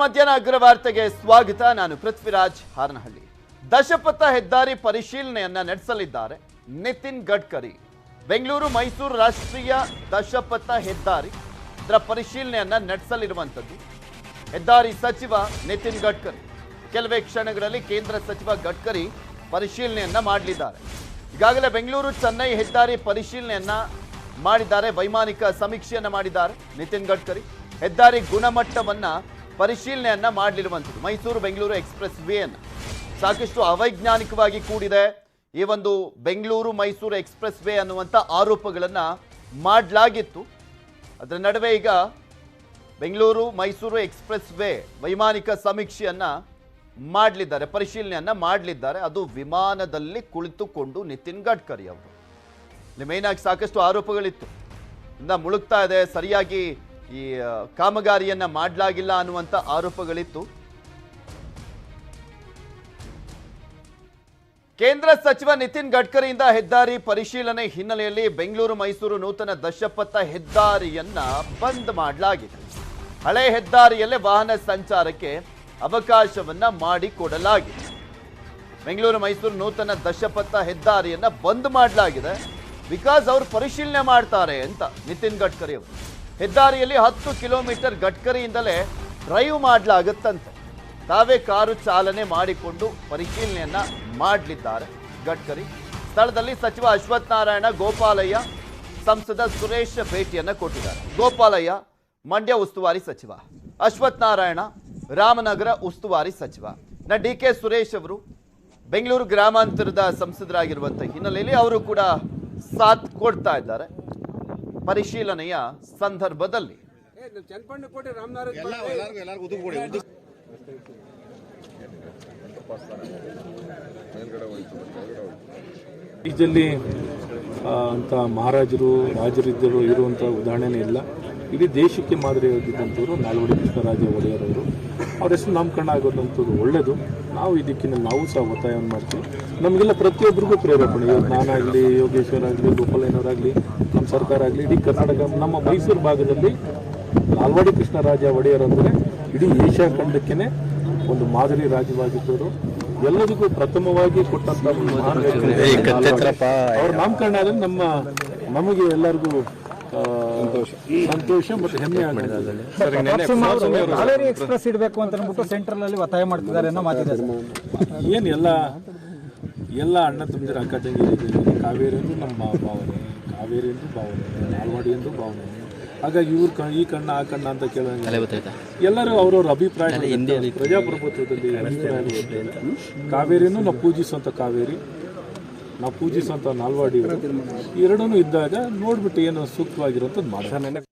ಮಧ್ಯಾಹ್ನ ಅಗ್ರವಾರ್ತೆಗೆ ಸ್ವಾಗತ. ನಾನು ಪೃಥ್ವಿರಾಜ್ ಹಾರನಹಳ್ಳಿ. ದಶಪಥ ಹೆದ್ದಾರಿ ಪರಿಶೀಲನೆಯನ್ನ ನಡೆಸಲಿದ್ದಾರೆ ನಿತಿನ್ ಗಡ್ಕರಿ. ಬೆಂಗಳೂರು ಮೈಸೂರು ರಾಷ್ಟ್ರೀಯ ದಶಪಥ ಹೆದ್ದಾರಿ ಇದರ ಪರಿಶೀಲನೆಯನ್ನ ನಡೆಸಲಿರುವಂತದ್ದು ಹೆದ್ದಾರಿ ಸಚಿವ ನಿತಿನ್ ಗಡ್ಕರಿ. ಕೆಲವೇ ಕ್ಷಣಗಳಲ್ಲಿ ಕೇಂದ್ರ ಸಚಿವ ಗಡ್ಕರಿ ಪರಿಶೀಲನೆಯನ್ನ ಮಾಡಲಿದ್ದಾರೆ. ಈಗಾಗಲೇ ಬೆಂಗಳೂರು ಚೆನ್ನೈ ಹೆದ್ದಾರಿ ಪರಿಶೀಲನೆಯನ್ನ ಮಾಡಿದ್ದಾರೆ, ವೈಮಾನಿಕ ಸಮೀಕ್ಷೆಯನ್ನ ಮಾಡಿದ್ದಾರೆ ನಿತಿನ್ ಗಡ್ಕರಿ. ಹೆದ್ದಾರಿ ಗುಣಮಟ್ಟವನ್ನ ಪರಿಶೀಲನೆಯನ್ನ ಮಾಡಲಿರುವಂಥದ್ದು. ಮೈಸೂರು ಬೆಂಗಳೂರು ಎಕ್ಸ್ಪ್ರೆಸ್ ವೇ ಅನ್ನು ಸಾಕಷ್ಟು ಅವೈಜ್ಞಾನಿಕವಾಗಿ ಕೂಡಿದೆ. ಈ ಒಂದು ಬೆಂಗಳೂರು ಮೈಸೂರು ಎಕ್ಸ್ಪ್ರೆಸ್ ವೇ ಅನ್ನುವಂಥ ಆರೋಪಗಳನ್ನು ಮಾಡಲಾಗಿತ್ತು. ಅದರ ನಡುವೆ ಈಗ ಬೆಂಗಳೂರು ಮೈಸೂರು ಎಕ್ಸ್ಪ್ರೆಸ್ ವೇ ವೈಮಾನಿಕ ಸಮೀಕ್ಷೆಯನ್ನ ಮಾಡಲಿದ್ದಾರೆ, ಪರಿಶೀಲನೆಯನ್ನ ಮಾಡಲಿದ್ದಾರೆ. ಅದು ವಿಮಾನದಲ್ಲಿ ಕುಳಿತುಕೊಂಡು ನಿತಿನ್ ಗಡ್ಕರಿ ಅವರು. ಇಲ್ಲಿ ಮೇನ್ ಆಗಿ ಸಾಕಷ್ಟು ಆರೋಪಗಳಿತ್ತು, ಇಂದ ಮುಳುಗ್ತಾ ಇದೆ, ಸರಿಯಾಗಿ ಈ ಕಾಮಗಾರಿಯನ್ನ ಮಾಡಲಾಗಿಲ್ಲ ಅನ್ನುವಂಥ ಆರೋಪಗಳಿತ್ತು. ಕೇಂದ್ರ ಸಚಿವ ನಿತಿನ್ ಗಡ್ಕರಿಯಿಂದ ಹೆದ್ದಾರಿ ಪರಿಶೀಲನೆ ಹಿನ್ನೆಲೆಯಲ್ಲಿ ಬೆಂಗಳೂರು ಮೈಸೂರು ನೂತನ ದಶಪಥ ಹೆದ್ದಾರಿಯನ್ನ ಬಂದ್ ಮಾಡಲಾಗಿದೆ. ಹಳೆ ಹೆದ್ದಾರಿಯಲ್ಲೇ ವಾಹನ ಸಂಚಾರಕ್ಕೆ ಅವಕಾಶವನ್ನ ಮಾಡಿಕೊಡಲಾಗಿದೆ. ಬೆಂಗಳೂರು ಮೈಸೂರು ನೂತನ ದಶಪಥ ಹೆದ್ದಾರಿಯನ್ನ ಬಂದ್ ಮಾಡಲಾಗಿದೆ. ಬಿಕಾಸ್ ಅವರು ಪರಿಶೀಲನೆ ಮಾಡ್ತಾರೆ ಅಂತ ನಿತಿನ್ ಗಡ್ಕರಿ ಅವರು. ಹೆದ್ದಾರಿಯಲ್ಲಿ 10 ಕಿಲೋಮೀಟರ್ ಗಡ್ಕರಿಯಿಂದಲೇ ಡ್ರೈವ್ ಮಾಡಲಾಗುತ್ತಂತೆ. ತಾವೇ ಕಾರು ಚಾಲನೆ ಮಾಡಿಕೊಂಡು ಪರಿಶೀಲನೆಯನ್ನ ಮಾಡಲಿದ್ದಾರೆ ಗಡ್ಕರಿ. ಸ್ಥಳದಲ್ಲಿ ಸಚಿವ ಅಶ್ವಥ್ ನಾರಾಯಣ, ಗೋಪಾಲಯ್ಯ, ಸಂಸದ ಸುರೇಶ್ ಭೇಟಿಯನ್ನ ಕೊಟ್ಟಿದ್ದಾರೆ. ಗೋಪಾಲಯ್ಯ ಮಂಡ್ಯ ಉಸ್ತುವಾರಿ ಸಚಿವ, ಅಶ್ವಥ್ ನಾರಾಯಣ ರಾಮನಗರ ಉಸ್ತುವಾರಿ ಸಚಿವ, DK ಸುರೇಶ್ ಅವರು ಬೆಂಗಳೂರು ಗ್ರಾಮಾಂತರದ ಸಂಸದರಾಗಿರುವಂಥ ಹಿನ್ನೆಲೆಯಲ್ಲಿ ಅವರು ಕೂಡ ಸಾಥ್ ಕೊಡ್ತಾ ಇದ್ದಾರೆ ಪರಿಶೀಲನೆಯ ಸಂದರ್ಭದಲ್ಲಿ. ದೇಶದಲ್ಲಿ ಅಂತ ಮಹಾರಾಜರು ರಾಜರಿದ್ದರು ಇರುವಂಥ ಉದಾಹರಣೆನೇ ಇಲ್ಲ. ಇಡೀ ದೇಶಕ್ಕೆ ಮಾದರಿಯಾಗಿದ್ದಂಥವ್ರು ನಾಲ್ವಡಿ ಕೃಷ್ಣರಾಜ ಒಡೆಯರ್ ಅವರು. ಅವ್ರ ಹೆಸರು ನಾಮಕರಣ ಆಗೋದಂಥದ್ದು ಒಳ್ಳೆಯದು. ನಾವು ಈ ದಿಕ್ಕಿನಲ್ಲಿ ನಾವು ಸಹ ಒತ್ತಾಯವನ್ನು ಮಾಡ್ತೀವಿ. ನಮಗೆಲ್ಲ ಪ್ರತಿಯೊಬ್ಬರಿಗೂ ಪ್ರೇರೇಪಣೆ, ನಾನಾಗಲಿ, ಯೋಗೇಶ್ವರ್ ಆಗಲಿ, ಗೋಪಾಲಯ್ಯನವರಾಗಲಿ, ನಮ್ಮ ಸರ್ಕಾರ ಆಗಲಿ, ಇಡೀ ಕರ್ನಾಟಕ, ನಮ್ಮ ಮೈಸೂರು ಭಾಗದಲ್ಲಿ ನಾಲ್ವಡಿ ಕೃಷ್ಣರಾಜ ಒಡೆಯರ್ ಅಂದರೆ ಇಡೀ ಏಷ್ಯಾ ಖಂಡಕ್ಕೇ ಒಂದು ಮಾದರಿ ರಾಜ್ಯವಾಗಿದ್ದವರು. ಎಲ್ಲರಿಗೂ ಪ್ರಥಮವಾಗಿ ಕೊಟ್ಟಂತ ಅವ್ರ ನಾಮಕರಣ ಆದರೆ ನಮಗೆ ಎಲ್ಲರಿಗೂ ಸಂತೋಷ ಮತ್ತು ಹೆಮ್ಮೆ ಆಗಿದೆ. ಕಾವೇರಿ ಎಕ್ಸ್ಪ್ರೆಸ್ ಇಡಬೇಕು ಅಂತ ಅಂದ್ಬಿಟ್ಟು ಸೆಂಟ್ರಲ್ ಅಲ್ಲಿ ಒತ್ತಾಯ ಮಾಡ್ತಿದ್ದಾರೆ ಅನ್ನೋ ಮಾತಿದೆ. ಏನು ಎಲ್ಲ ಅಣ್ಣ ತಮ್ಮದಿರ ಅಕ್ಕ ತಂಗಿರಿದ್ದೀವಿ. ಕಾವೇರಿ ಎಂದು ನಮ್ಮ ಭಾವನೆ, ಕಾವೇರಿ ಎಂದು ಭಾವನೆ, ನಾಲ್ವಡಿ ಎಂದು ಭಾವನೆ. ಹಾಗಾಗಿ ಇವ್ರು ಈ ಕಣ್ಣ ಆ ಕಣ್ಣ ಅಂತ ಕೇಳೋಂಗಿಲ್ಲ. ಎಲ್ಲರೂ ಅವ್ರವ್ರ ಅಭಿಪ್ರಾಯ ಪ್ರಜಾಪ್ರಭುತ್ವದಲ್ಲಿ ಕಾವೇರಿನೂ ನಾವು ಪೂಜಿಸುವಂಥ ಕಾವೇರಿ, ನಾವು ಪೂಜಿಸುವಂಥ ನಾಲ್ವಡಿ, ಎರಡೂ ಇದ್ದಾಗ ನೋಡ್ಬಿಟ್ಟು ಏನು ಸೂಕ್ತವಾಗಿರುವಂಥದ್ದು ಮಾಡ್ತಾರೆ.